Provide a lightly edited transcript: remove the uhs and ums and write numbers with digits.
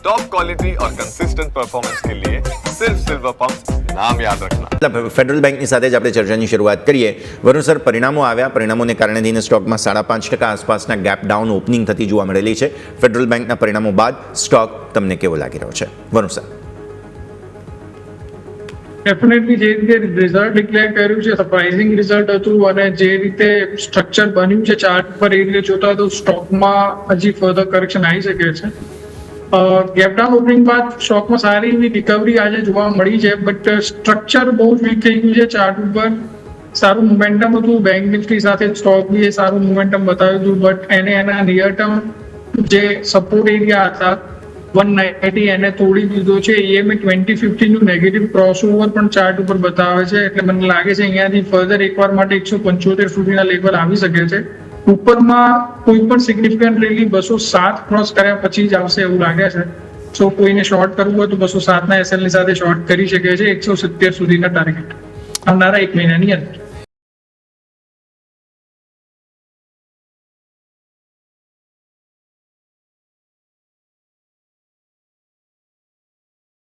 Top quality और consistent performance के लिए सिर्फ सिल्वर पंप नाम याद रखना। ફેડરલ બેંકની સાથે જ આપણે ચર્ચાની શરૂઆત કરીએ. વરુણ સર, પરિણામો આવ્યા, પરિણામોને કારણે થઈને સ્ટોકમાં 5.5% આસપાસના ગેપ ડાઉન ઓપનિંગ થતી જોવા મળેલી છે. ફેડરલ બેંકના પરિણામો બાદ સ્ટોક તમને કેવો લાગી રહ્યો છે, વરુણ સર? ડેફિનેટલી જે રીતે રિઝલ્ટ ડિક્લેર કર્યું છે, સરપ્રાઇઝિંગ રિઝલ્ટ હતું અને જે રીતે સ્ટ્રક્ચર બન્યું છે ચાર્ટ પર, એ રીતે જોતા તો સ્ટોકમાં હજી ફર્ધર કરેક્શન આવી શકે છે. ગેપડાઉન ઓપનિંગ બાદ સ્ટોકમાં સારી એવી રિકવરી આજે જોવા મળી છે, બટ સ્ટ્રક્ચર બહુ જ વીક થઈ ગયું છે. ચાર્ટ ઉપર સારું મોમેન્ટમ હતું, બેંક નિફ્ટી સાથે સ્ટોક બી સારું મોમેન્ટમ બતાવ્યું હતું, બટ એને એના નિયર ટર્મ જે સપોર્ટ એરિયા હતા 190 એને તોડી દીધો છે. EMA 2050 નું નેગેટિવ ક્રોસઓવર પણ ચાર્ટ ઉપર બતાવે છે, એટલે મને લાગે છે અહીંયાથી ફર્ધર એકવાર માટે 175 સુધીના લેવલ આવી શકે છે. ઉપરમાં કોઈ પણ સિગ્નિફિકન્ટ રેલી 207 ક્રોસ કર્યા પછી જ આવશે એવું લાગે છે. સો કોઈને શોર્ટ કરવું હોય તો 207 ના SL ની સાથે શોર્ટ કરી શકે છે 170 સુધીના ટાર્ગેટ આવનારા 1 મહિનાની અંદર.